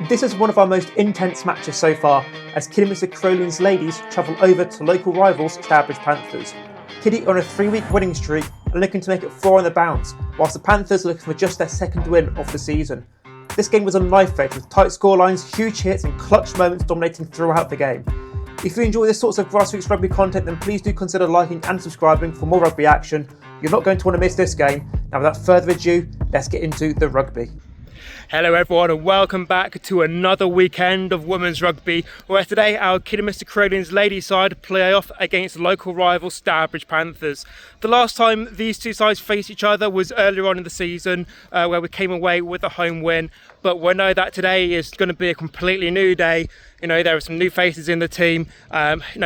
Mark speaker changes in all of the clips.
Speaker 1: This is one of our most intense matches so far, as Kidderminster Carolians Ladies travel over to local rivals Stourbridge Panthers. Kiddy on a 3-week winning streak and looking to make it 4 on the bounce, whilst the Panthers are looking for just their second win of the season. This game was a knife edge with tight scorelines, huge hits and clutch moments dominating throughout the game. If you enjoy this sorts of grassroots rugby content, then please do consider liking and subscribing for more rugby action. You're not going to want to miss this game. Now without further ado, let's get into the rugby.
Speaker 2: Hello everyone and welcome back to another weekend of women's rugby, where today our Kidderminster Carolians Ladies side play off against local rival Stourbridge Panthers. The last time these two sides faced each other was earlier on in the season, where we came away with a home win, but we know that today is going to be a completely new day. You know, there are some new faces in the team,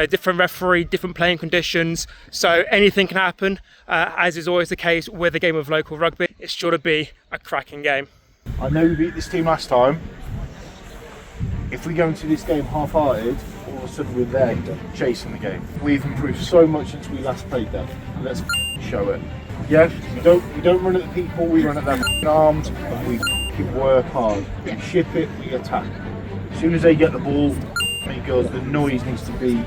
Speaker 2: different referee, different playing conditions, so anything can happen, as is always the case with a game of local rugby. It's sure to be a cracking game.
Speaker 3: I know we beat this team last time. If we go into this game half-hearted, all of a sudden we're there chasing the game. We've improved so much since we last played them. Let's show it. Yeah, we don't run at the people, we run at their arms, and we work hard. We ship it, we attack. As soon as they get the ball, it goes, the noise needs to be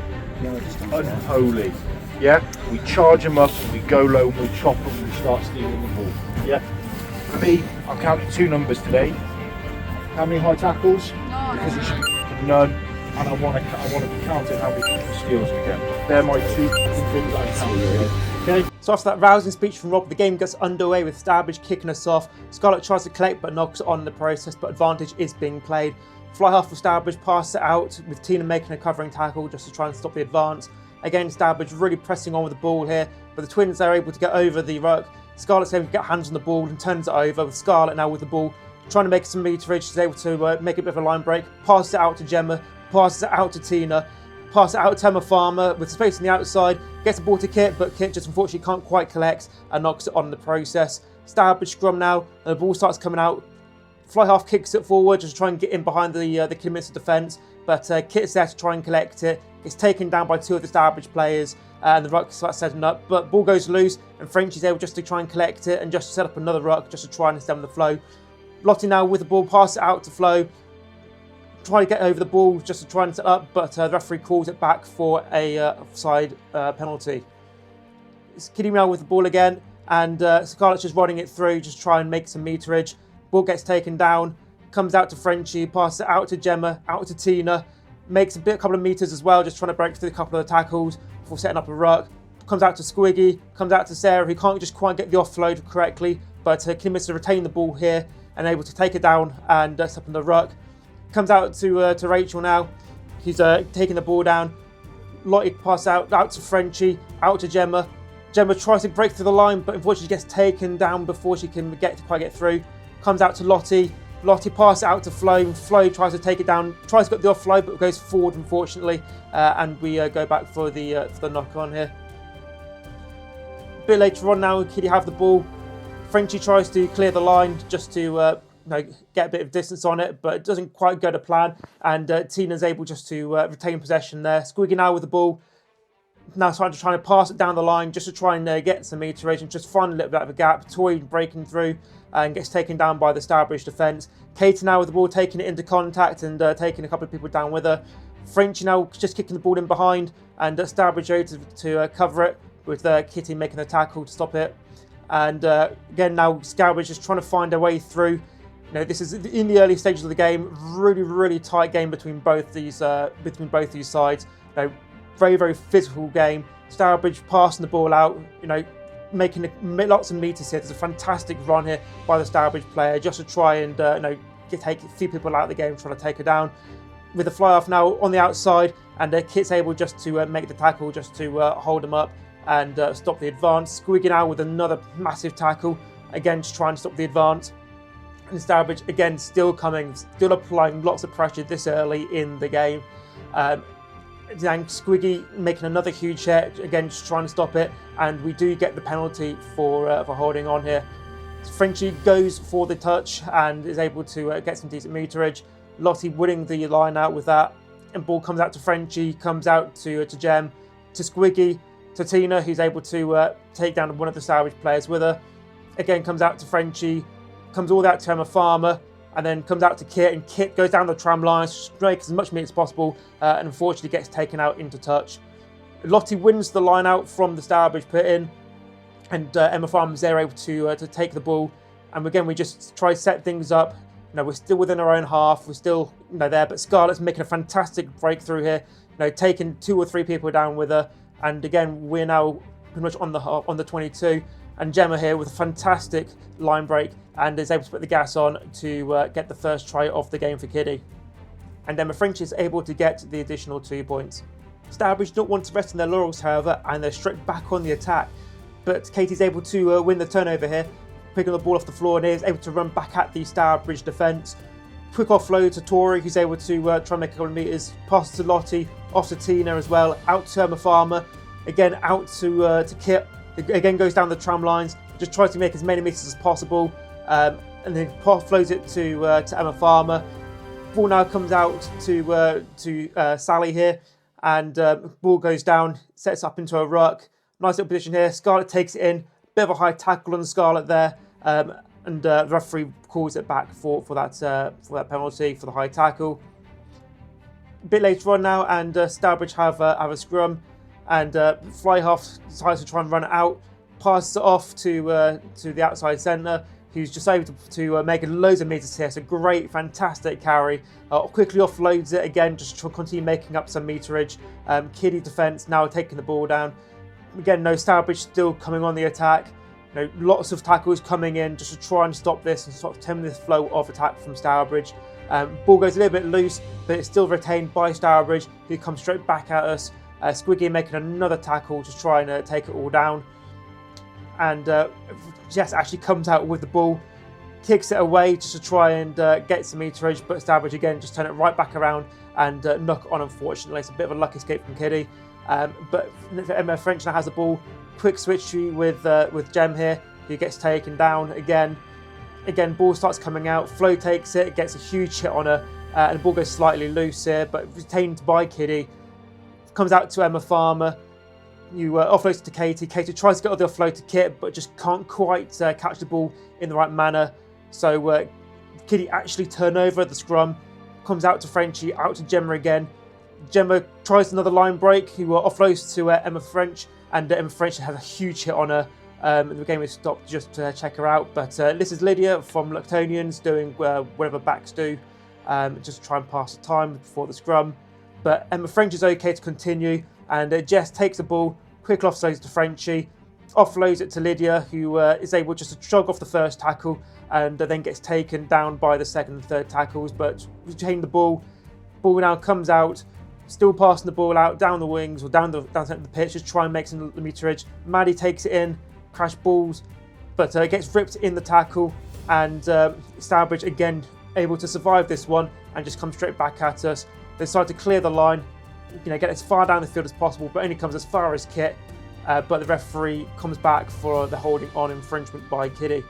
Speaker 3: unholy. Yeah, we charge them up and we go low and we chop them and we start stealing the ball. Yeah. For me, I'm counting 2 numbers today. How many high tackles? Because it should be none. And I want to be counting how many steals we get. They're my 2 things that I count. Okay.
Speaker 1: So after that rousing speech from Rob, the game gets underway with Stourbridge kicking us off. Scarlett tries to collect but knocks it on in the process, but advantage is being played. Fly half for Stourbridge, pass it out with Tina making a covering tackle just to try and stop the advance. Again, Stourbridge really pressing on with the ball here, but the Twins are able to get over the ruck. Scarlett's able to get hands on the ball and turns it over, with Scarlett now with the ball, trying to make some meterage. She's able to make a bit of a line break, pass it out to Gemma, passes it out to Tina, pass it out to Emma Farmer with space on the outside, gets the ball to Kit, but Kit just unfortunately can't quite collect and knocks it on in the process. Stourbridge scrum now, and the ball starts coming out. Fly half kicks it forward just to try and get in behind the Kidderminster defence, but Kit's there to try and collect it. It's taken down by 2 of the Stourbridge players, and the ruck starts setting up, but ball goes loose and Frenchie's able just to try and collect it and just set up another ruck just to try and stem the flow. Lottie now with the ball, pass it out to Flo, try to get over the ball just to try and set up, but the referee calls it back for a offside penalty. It's Kiddy now with the ball again, and Scarlett's just running it through, just try and make some meterage. Ball gets taken down, comes out to Frenchie, passes it out to Gemma, out to Tina, makes a couple of meters as well, just trying to break through a couple of the tackles before setting up a ruck. Comes out to Squiggy, comes out to Sarah, who can't just quite get the offload correctly, but Kidderminster retain the ball here and able to take it down and set up in the ruck. Comes out to Rachel now. He's taking the ball down. Lottie passes out to Frenchie, out to Gemma. Gemma tries to break through the line, but unfortunately gets taken down before she can quite get through. Comes out to Lottie. Lottie passes it out to Flo. Flo tries to take it down, tries to get the offload, but goes forward unfortunately, and we go back for the knock on here. A bit later on now, Kiddy have the ball. Frenchie tries to clear the line just to get a bit of distance on it, but it doesn't quite go to plan, and Tina's able just to retain possession there. Squiggy now with the ball. Now trying to pass it down the line just to try and get some meterage and just find a little bit of a gap. Toy breaking through and gets taken down by the Stourbridge defence. Katie now with the ball, taking it into contact and taking a couple of people down with her. Frenchie now just kicking the ball in behind, and Stourbridge able to cover it with Kitty making a tackle to stop it. And again now Stourbridge just trying to find a way through. You know, this is in the early stages of the game. Really tight game between both these sides. You know, very physical game. Stourbridge passing the ball out. You know, making lots of meters here. There's a fantastic run here by the Stourbridge player just to try and take a few people out of the game, trying to take her down. With the fly off now on the outside, and Kit's able just to make the tackle, just to hold him up and stop the advance. Squiggy now with another massive tackle, again just trying to stop the advance. And Stourbridge again still applying lots of pressure this early in the game. Then Squiggy making another huge hit, again just trying to stop it, and we do get the penalty for holding on here. Frenchie goes for the touch and is able to get some decent meterage. Lottie winning the line out with that, and ball comes out to Frenchie, comes out to Gem, to Squiggy, to Tina, who's able to take down one of the Stourbridge players with her. Again comes out to Frenchie, comes all the way out to Emma Farmer, and then comes out to Kit, and Kit goes down the tram line, strikes as much meat as possible, and unfortunately gets taken out into touch. Lottie wins the line out from the Stourbridge put in, and Emma Farmers there able to take the ball. And again, we just try to set things up. We're still within our own half. We're still there, but Scarlett's making a fantastic breakthrough here. Taking 2 or 3 people down with her. And again, we're now pretty much on the 22. And Gemma here with a fantastic line break and is able to put the gas on to get the first try of the game for Kiddie. And Emma French is able to get the additional 2 points. Stourbridge don't want to rest on their laurels, however, and they're straight back on the attack. But Katie's able to win the turnover here, picking the ball off the floor, and is able to run back at the Stourbridge defence. Quick offload to Tori, who's able to try and make a couple of metres. Pass to Lottie, off to Tina as well, out to Emma Farmer, again out to Kit. Again goes down the tram lines, just tries to make as many metres as possible, and then offloads it to Emma Farmer. Ball now comes out to Sally here, and ball goes down, sets up into a ruck. Nice little position here. Scarlett takes it in, bit of a high tackle on Scarlett there, and the referee calls it back for that penalty for the high tackle. A bit later on now, and Stourbridge have a scrum, and fly half decides to try and run it out, passes it off to the outside centre, who's just able to make loads of metres here. So great, fantastic carry. Quickly offloads it again, just to continue making up some meterage. Kiddie defence now taking the ball down. Again, Stourbridge still coming on the attack. Lots of tackles coming in just to try and stop this and sort of tempt this flow of attack from Stourbridge. Ball goes a little bit loose, but it's still retained by Stourbridge, who comes straight back at us. Squiggy making another tackle to try and take it all down. And Jess actually comes out with the ball, kicks it away just to try and get some meterage, but Stourbridge again just turn it right back around and knock on, unfortunately. It's a bit of a lucky escape from Kiddie. But Emma French now has the ball. Quick switch with Jem here, who gets taken down again. Again, ball starts coming out. Flo takes it, gets a huge hit on her, and the ball goes slightly loose here, but retained by Kiddie. Comes out to Emma Farmer. You offload to Katie. Katie tries to get the offload to Kit, but just can't quite catch the ball in the right manner. So Kiddie actually turn over the scrum. Comes out to Frenchie, out to Gemma again. Gemma tries another line break, who offloads to Emma French, and Emma French has a huge hit on her. The game is stopped just to check her out, but this is Lydia from Luctonians doing whatever backs do, just to try and pass the time before the scrum. But Emma French is okay to continue, and Jess takes the ball, quick offloads to Frenchie, offloads it to Lydia, who is able just to shrug off the first tackle, and then gets taken down by the second and third tackles, but retain the ball. Ball now comes out. Still passing the ball out down the wings or down the center of the pitch, just try and make some meterage. Maddie takes it in, crash balls, but gets ripped in the tackle, and Stourbridge again able to survive this one and just come straight back at us. They decide to clear the line, get as far down the field as possible, but only comes as far as Kit. But the referee comes back for the holding on infringement by Kiddie.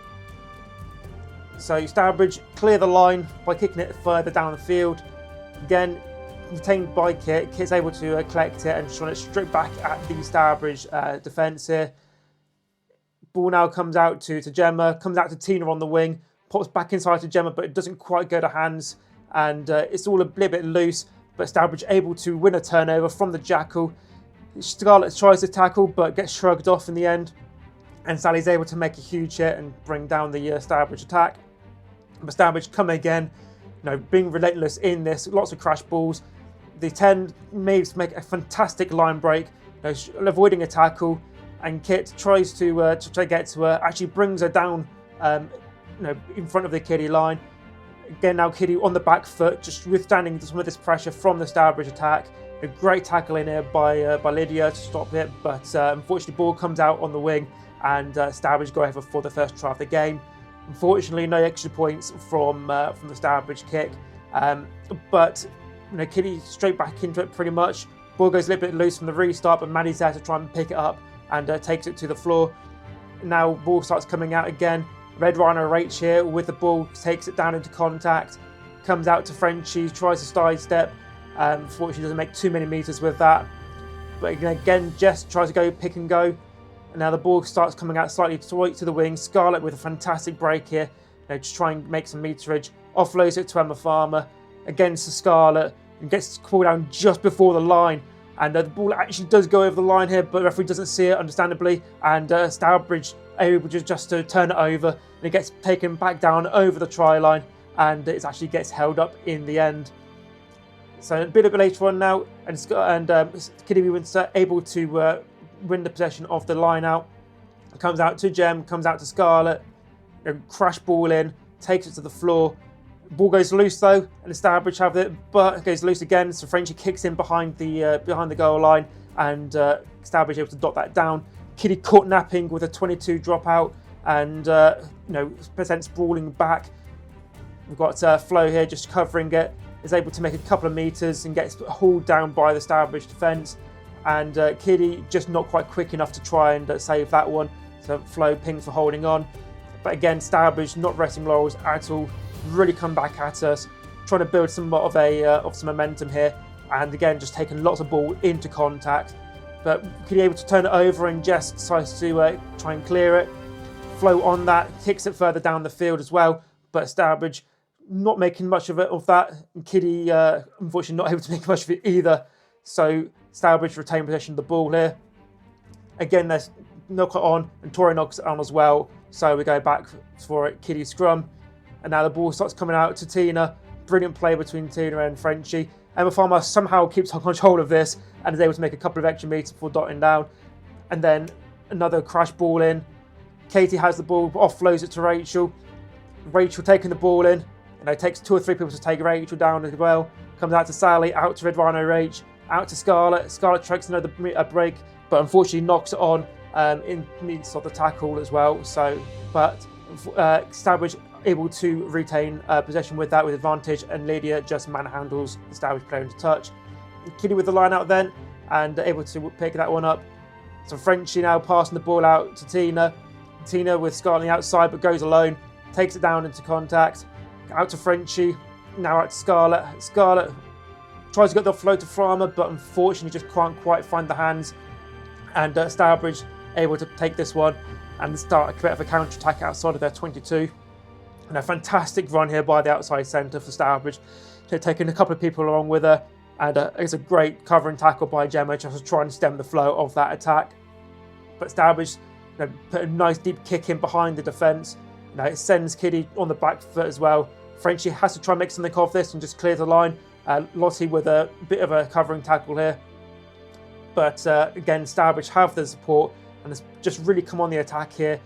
Speaker 1: So Stourbridge clear the line by kicking it further down the field. Again, retained by Kit. Kit's able to collect it and just run it straight back at the Stourbridge defence here. Ball now comes out to Gemma, comes out to Tina on the wing, pops back inside to Gemma, but it doesn't quite go to hands, and it's all a little bit loose, but Stourbridge able to win a turnover from the Jackal. Scarlett tries to tackle, but gets shrugged off in the end, and Sally's able to make a huge hit and bring down the Stourbridge attack. But Stourbridge come again, being relentless in this, lots of crash balls. They tend maybe to make a fantastic line break, avoiding a tackle, and Kit tries to get to her, actually brings her down in front of the Kiddie line. Again, now Kiddie on the back foot, just withstanding some of this pressure from the Stourbridge attack. A great tackle in here by Lydia to stop it, but unfortunately ball comes out on the wing, and Stourbridge go over for the first try of the game. Unfortunately, no extra points from the Stourbridge kick, but Kiddie straight back into it pretty much. Ball goes a little bit loose from the restart, but Maddie's there to try and pick it up and takes it to the floor. Now ball starts coming out again. Red Rhino Rach here with the ball, takes it down into contact, comes out to Frenchie, tries to sidestep. Unfortunately doesn't make too many metres with that. But again, Jess tries to go pick and go. And now the ball starts coming out slightly to the wing. Scarlett with a fantastic break here. Just try and make some meterage. offloads it to Emma Farmer, against the Scarlet, and gets pulled down just before the line. And the ball actually does go over the line here, but the referee doesn't see it, understandably, and Stourbridge able just to turn it over, and it gets taken back down over the try line, and it actually gets held up in the end. So a bit later on now, and Kidderminster able to win the possession of the line out. Comes out to Gem, comes out to Scarlet, crash ball in, takes it to the floor. Ball goes loose though, and Stourbridge have it, but it goes loose again. So Frenchie kicks in behind the goal line, and Stourbridge able to dot that down. Kiddy caught napping with a 22 dropout, and presents brawling back. We've got Flo here just covering it, is able to make a couple of meters and gets hauled down by the Stourbridge defence. And Kiddy just not quite quick enough to try and save that one. So Flo pings for holding on, but again Stourbridge not resting laurels at all. Really come back at us, trying to build some momentum here, and again just taking lots of ball into contact. But Kiddy able to turn it over, and Jess decides to try and clear it. Flo on that, kicks it further down the field as well, but Stourbridge not making much of that, and Kiddy unfortunately not able to make much of it either. So Stourbridge retain possession of the ball here. Again, there's knock it on, and Tori knocks it on as well. So we go back for it, Kiddy scrum. And now the ball starts coming out to Tina. Brilliant play between Tina and Frenchie. Emma Farmer somehow keeps on control of this and is able to make a couple of extra meters before dotting down. And then another crash ball in. Katie has the ball, offloads it to Rachel. Rachel taking the ball in. And it takes 2 or 3 people to take Rachel down as well. Comes out to Sally, out to Red Rhino Rach, out to Scarlet. Scarlet takes another break, but unfortunately knocks it on in midst of the tackle as well. So, but Stourbridge able to retain possession with advantage, and Lydia just manhandles the Stourbridge player into touch. Kiddy with the line out then, and able to pick that one up. So Frenchie now passing the ball out to Tina. Tina with Scarlet on the outside, but goes alone, takes it down into contact. Out to Frenchie, now out to Scarlet. Scarlet tries to get the float to Farmer, but unfortunately just can't quite find the hands. And Stourbridge able to take this one and start a bit of a counter-attack outside of their 22. And a fantastic run here by the outside centre for Stourbridge. They're taking a couple of people along with her, and it's a great covering tackle by Gemma just to try and stem the flow of that attack. But Stourbridge put a nice deep kick in behind the defence. It sends Kiddy on the back foot as well. Frenchie has to try and make something of this and just clear the line. Lottie with a bit of a covering tackle here. But again, Stourbridge have the support and has just really come on the attack here.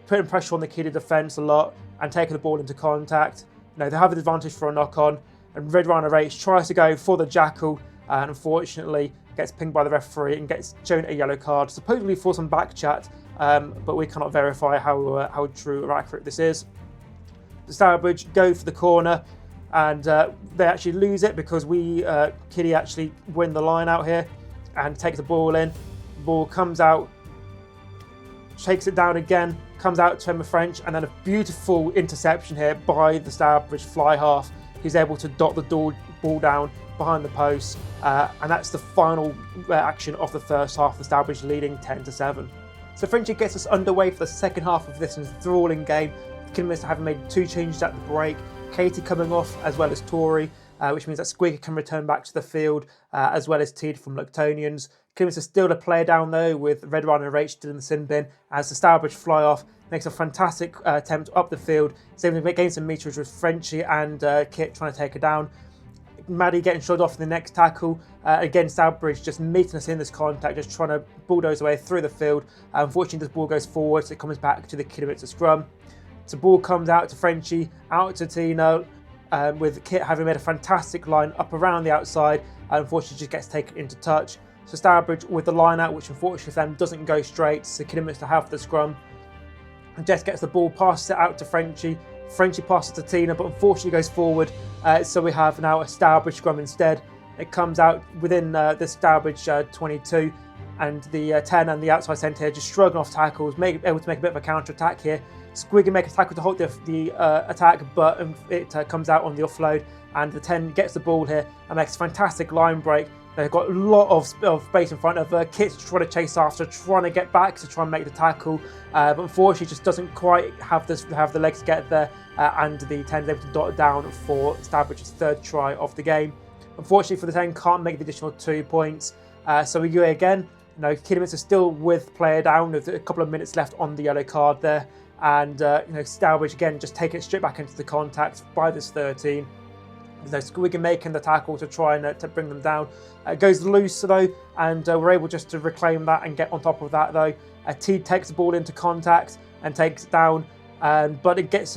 Speaker 1: Putting pressure on the Kiddy defence a lot and taking the ball into contact. They have the advantage for a knock-on. And Red Rhino Race tries to go for the jackal, and unfortunately gets pinged by the referee and gets shown a yellow card, supposedly for some back chat, but we cannot verify how true or accurate this is. The Stourbridge go for the corner, and they actually lose it because Kiddy actually win the line out here and takes the ball in. The ball comes out, shakes it down again, comes out to Emma French, and then a beautiful interception here by the Stourbridge fly half. He's able to dot the ball down behind the post, and that's the final action of the first half. The Stourbridge leading 10-7. So Frenchie gets us underway for the second half of this enthralling game. Kidderminster having made 2 changes at the break. Katie coming off as well as Tori, which means that Squiggy can return back to the field, as well as Teed from Luctonians. Kidderminster still a player down though, with Red Rhino and Rach still in the sin bin, as the Stourbridge fly off makes a fantastic attempt up the field. He's able to gain some meters with Frenchie and Kit trying to take her down. Maddie getting shot off in the next tackle. Again, Stourbridge just meeting us in this contact, just trying to bulldoze away through the field. Unfortunately, this ball goes forward, so it comes back to the Kidderminster scrum. So ball comes out to Frenchie, out to Tina, with Kit having made a fantastic line up around the outside. Unfortunately, just gets taken into touch. So Stourbridge with the line out, which unfortunately for them doesn't go straight, so Kidderminster have the scrum. And Jess gets the ball, passes it out to Frenchie. Frenchie passes to Tina, but unfortunately goes forward. So we have now a Stourbridge scrum instead. It comes out within the Stourbridge 22, and the 10 and the outside centre here just struggling off tackles, able to make a bit of a counter attack here. Squiggy make a tackle to hold the attack, but it comes out on the offload, and the 10 gets the ball here and makes a fantastic line break. They've got a lot of space in front of her. Kit's trying to chase after, trying to get back to try and make the tackle, but unfortunately just doesn't quite have the legs to get there, and the 10 is able to dot it down for Stourbridge's third try of the game. Unfortunately for the 10, can't make the additional 2 points, so we go again. Kidderminster still with player down with a couple of minutes left on the yellow card there, and Stourbridge again just taking it straight back into the contact by this 13. Squiggy making the tackle to try and to bring them down. It goes loose though, and we're able just to reclaim that and get on top of that though. T takes the ball into contact and takes it down, but it gets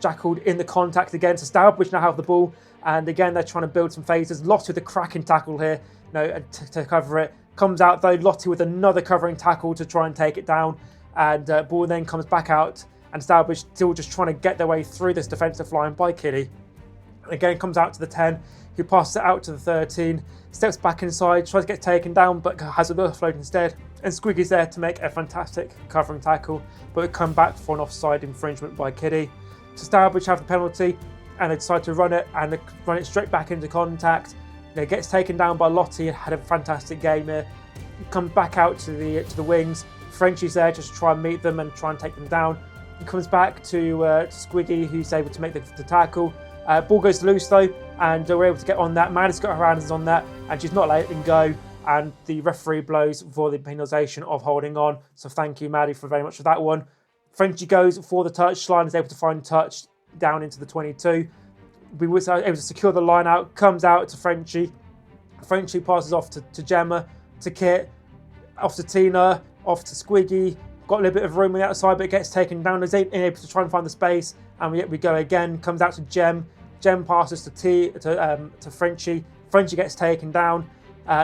Speaker 1: jackled in the contact again. So Stourbridge now have the ball, and again they're trying to build some phases. Lottie with a cracking tackle here, to cover it. Comes out though, Lottie with another covering tackle to try and take it down, and ball then comes back out, and Stourbridge still just trying to get their way through this defensive line by Kiddy. Again, comes out to the 10, who passes it out to the 13, steps back inside, tries to get taken down, but has an offload instead. And Squiggy's there to make a fantastic covering tackle, but it come back for an offside infringement by Kiddy. So Stourbridge have the penalty, and they decide to run it, and they run it straight back into contact. It gets taken down by Lottie, and had a fantastic game here. Come back out to the wings. Frenchie's there just to try and meet them and try and take them down. He comes back to Squiggy, who's able to make the tackle. Ball goes loose though, and we're able to get on that. Maddie's got her hands on that, and she's not letting go. And the referee blows for the penalisation of holding on. So thank you, Maddie, for very much for that one. Frenchie goes for the touchline, is able to find touch down into the 22. We were able to secure the line out. Comes out to Frenchie. Frenchie passes off to Gemma, to Kit, off to Tina, off to Squiggy. Got a little bit of room on the outside, but it gets taken down. Is able to try and find the space, and we go again. Comes out to Gem. Gem passes to Frenchie. Frenchie gets taken down.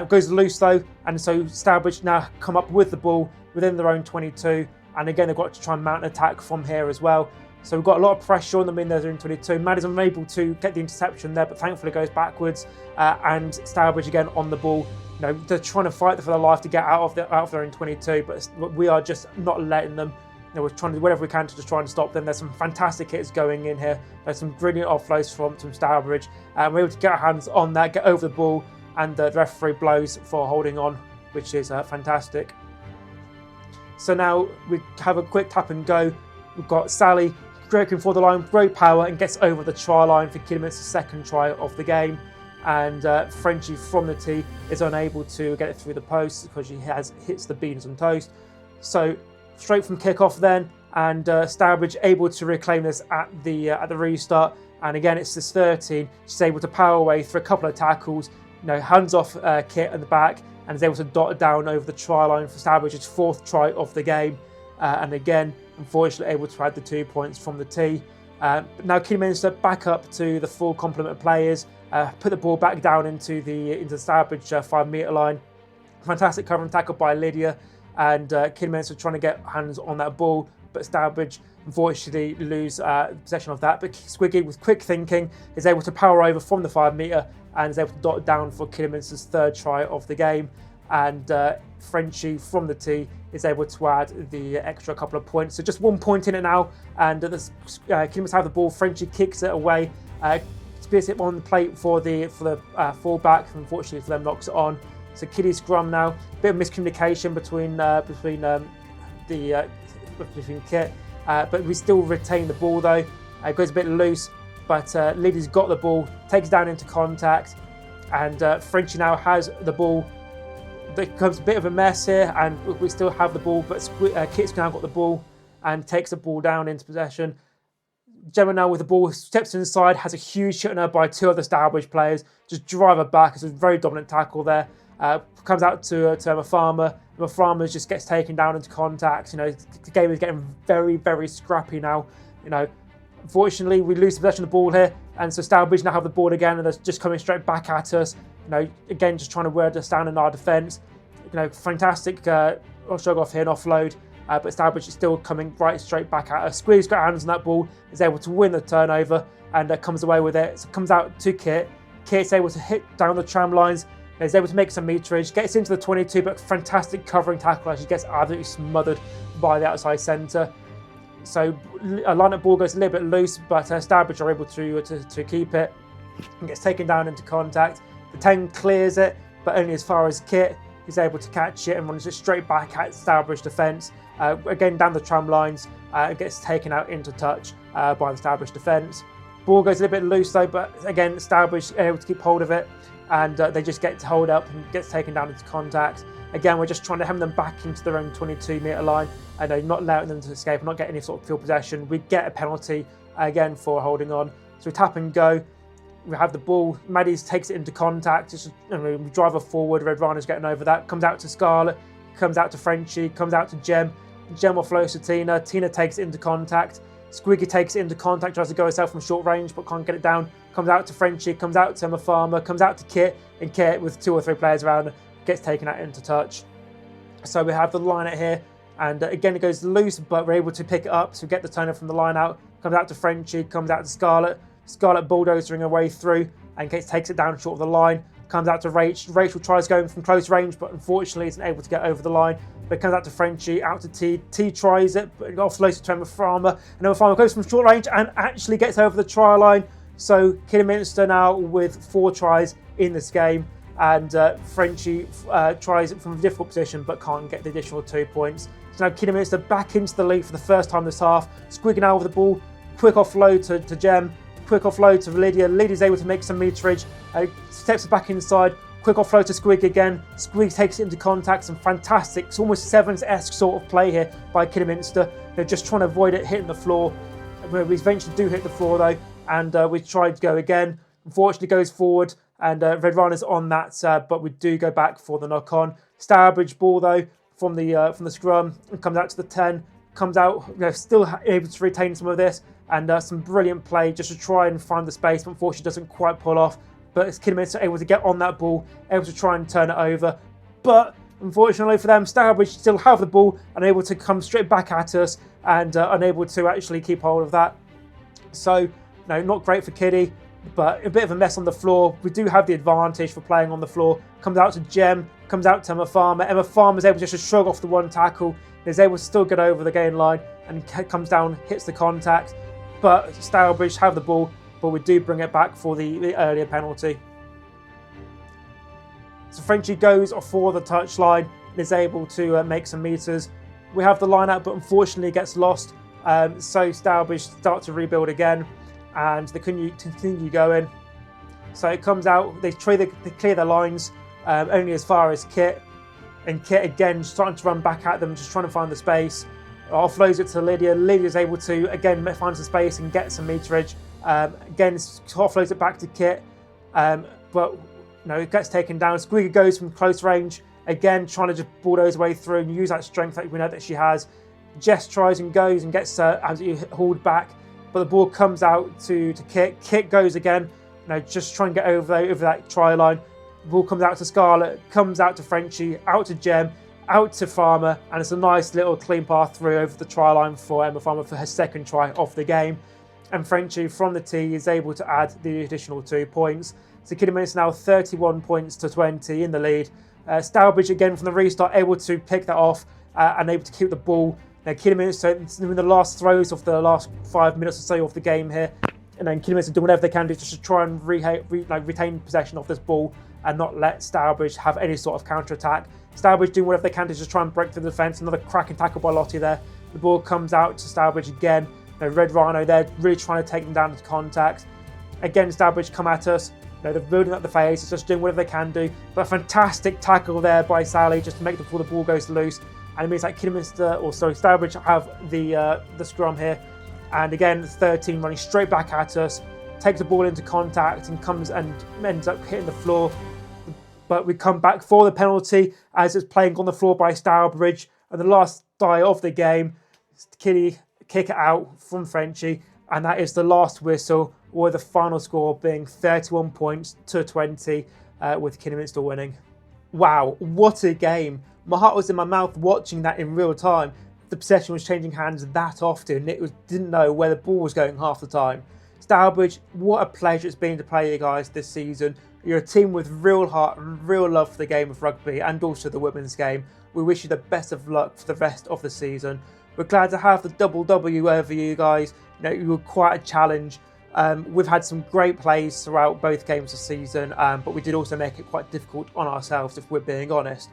Speaker 1: Goes loose though, and so Stourbridge now come up with the ball within their own 22. And again, they've got to try and mount an attack from here as well. So we've got a lot of pressure on them in their own 22. Maddie's unable to get the interception there, but thankfully goes backwards. And Stourbridge again on the ball. They're trying to fight for their life to get out of their own 22, but we are just not letting them. We're trying to do whatever we can to just try and stop them. There's some fantastic hits going in here. There's some brilliant offloads from Stourbridge. We're able to get our hands on that, get over the ball, and the referee blows for holding on, which is fantastic. So now we have a quick tap and go. We've got Sally breaking for the line, great power, and gets over the try line for Kidderminster's second try of the game. And Frenchie from the tee is unable to get it through the post because she hits the beans on toast. So straight from kickoff then, and Stourbridge able to reclaim this at the restart. And again, it's this 13. She's able to power away through a couple of tackles, hands off Kit at the back, and is able to dot it down over the try line for Stourbridge's fourth try of the game. And again, unfortunately, able to add the 2 points from the tee. Now Kidderminster back up to the full complement of players. Put the ball back down into the Stourbridge 5 metre line. Fantastic covering tackle by Lydia, and Kidderminster trying to get hands on that ball, but Stourbridge unfortunately lose possession of that. But Squiggy, with quick thinking, is able to power over from the 5 metre and is able to dot it down for Kidderminster's third try of the game. And Frenchie from the tee is able to add the extra couple of points. So just 1 point in it now, and Kidderminster have the ball. Frenchie kicks it away. Spears it on the plate for the fullback. Unfortunately for them, knocks it on. So Kiddy scrum now. Bit of miscommunication between Kit, but we still retain the ball though. It goes a bit loose, but Liddy's got the ball, takes down into contact, and Frenchie now has the ball. There becomes a bit of a mess here, and we still have the ball, but Kit's now got the ball and takes the ball down into possession. Gemma now with the ball, steps inside, has a huge hit on her by 2 other Stourbridge players, just drive her back. It's a very dominant tackle there. Comes out to Emma Farmer. Emma Farmer just gets taken down into contact. The game is getting very, very scrappy now. Unfortunately, we lose possession of the ball here, and so Stourbridge now have the ball again, and they're just coming straight back at us. Again, just trying to wear us down in our defence. Fantastic struggle off here and offload. But Stourbridge is still coming right straight back at us. Squeeze got hands on that ball, is able to win the turnover, and comes away with it. So it comes out to Kit. Kit's able to hit down the tram lines, and is able to make some meterage, gets into the 22, but fantastic covering tackle as she gets absolutely smothered by the outside centre. So a line-up ball goes a little bit loose, but Stourbridge are able to keep it, and gets taken down into contact. The 10 clears it, but only as far as Kit is able to catch it and runs it straight back at Stourbridge defence. Again, down the tram lines, gets taken out into touch by the Stourbridge defence. Ball goes a little bit loose though, but again, Stourbridge are able to keep hold of it, and they just get to hold up and gets taken down into contact. Again, we're just trying to hem them back into their own 22-metre line, and not allowing them to escape, not get any sort of field possession. We get a penalty again for holding on. So we tap and go. We have the ball. Maddie's takes it into contact. We drive her forward. Red Rhino's getting over that. Comes out to Scarlett. Comes out to Frenchie. Comes out to Jem. Jem will float to Tina. Tina takes it into contact. Squiggy takes it into contact. Tries to go herself from short range, but can't get it down. Comes out to Frenchie. Comes out to Emma Farmer. Comes out to Kit. And Kit, with 2 or 3 players around her, gets taken out into touch. So we have the line out here. And again, it goes loose, but we're able to pick it up. So we get the turner from the line out. Comes out to Frenchie. Comes out to Scarlett. Scarlett bulldozing her way through and takes it down short of the line. Comes out to Rachel. Rachel tries going from close range, but unfortunately isn't able to get over the line. But comes out to Frenchie, out to T. T tries it, but offloads to Emma Farmer. And Emma Farmer goes from short range and actually gets over the try line. So Kidderminster now with 4 tries in this game. And Frenchie tries it from a difficult position, but can't get the additional 2 points. So now Kidderminster back into the lead for the first time this half. Squigging out with the ball. Quick offload to Jem. Quick offload to Lydia. Lydia's able to make some meterage. Steps it back inside. Quick offload to Squig again. Squig takes it into contact. Some fantastic, it's almost Sevens-esque sort of play here by Kidderminster. They're just trying to avoid it hitting the floor. We eventually do hit the floor though, and we tried to go again. Unfortunately goes forward, and Red Rhino's on that, but we do go back for the knock-on. Stourbridge ball though from the scrum, and comes out to the 10. Comes out, still able to retain some of this. And some brilliant play just to try and find the space, but unfortunately doesn't quite pull off. But it's Kidderminster able to get on that ball, able to try and turn it over. But unfortunately for them, Stourbridge still have the ball and able to come straight back at us and unable to actually keep hold of that. So, no, not great for Kiddy, but a bit of a mess on the floor. We do have the advantage for playing on the floor. Comes out to Jem, comes out to Emma Farmer. Emma Farmer is able just to shrug off the one tackle, is able to still get over the gain line and comes down, hits the contact. But Stourbridge have the ball, but we do bring it back for the earlier penalty. So Frenchie goes for the touchline and is able to make some meters. We have the line out, but unfortunately gets lost. So Stourbridge start to rebuild again, and they continue going. So it comes out, they clear their lines only as far as Kit. And Kit again starting to run back at them, just trying to find the space. Offloads it to Lydia. Lydia's able to, again, find some space and get some meterage. Again, offloads it back to Kit. But, it gets taken down. Squeaker goes from close range. Again, trying to just bulldoze her way through and use that strength that we know that she has. Jess tries and goes and gets absolutely hauled back. But the ball comes out to Kit. Kit goes again. Just try and get over that try line. The ball comes out to Scarlett. Comes out to Frenchie. Out to Jem. Out to Farmer, and it's a nice little clean path through over the try line for Emma Farmer for her second try of the game. And Frenchie from the tee is able to add the additional 2 points. So Kidderminster now 31 points to 20 in the lead. Stourbridge again from the restart able to pick that off and able to keep the ball. Now Kidderminster in the last throws of the last 5 minutes or so of the game here, and then Kidderminster do whatever they can do just to try and retain possession of this ball and not let Stourbridge have any sort of counter attack. Stourbridge doing whatever they can to just try and break through the defence. Another cracking tackle by Lottie there. The ball comes out to Stourbridge again. Red Rhino there, really trying to take them down into contact. Again, Stourbridge come at us. They're building up the phase, it's just doing whatever they can do. But a fantastic tackle there by Sally just to make before the ball goes loose. And it means that Stourbridge have the scrum here. And again, 13 running straight back at us. Takes the ball into contact and comes and ends up hitting the floor. But we come back for the penalty as it's playing on the floor by Stourbridge. And the last die of the game, Kitty kick it out from Frenchie. And that is the last whistle, with the final score being 31 points to 20, with Kidderminster winning. Wow, what a game. My heart was in my mouth watching that in real time. The possession was changing hands that often. Didn't know where the ball was going half the time. Stourbridge, what a pleasure it's been to play you guys this season. You're a team with real heart and real love for the game of rugby and also the women's game. We wish you the best of luck for the rest of the season. We're glad to have the double W over you guys. You were quite a challenge. We've had some great plays throughout both games this season, but we did also make it quite difficult on ourselves, if we're being honest.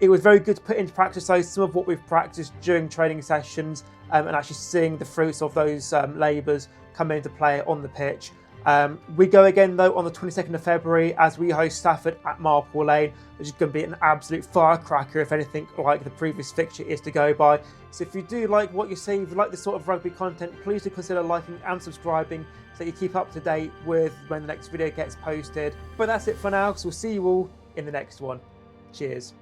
Speaker 1: It was very good to put into practice though some of what we've practiced during training sessions, and actually seeing the fruits of those labours come into play on the pitch. We go again though on the 22nd of February as we host Stafford at Marlpool Lane, which is going to be an absolute firecracker if anything like the previous fixture is to go by. So if you do like what you see, if you like this sort of rugby content, please do consider liking and subscribing so you keep up to date with when the next video gets posted. But that's it for now, so we'll see you all in the next one. Cheers.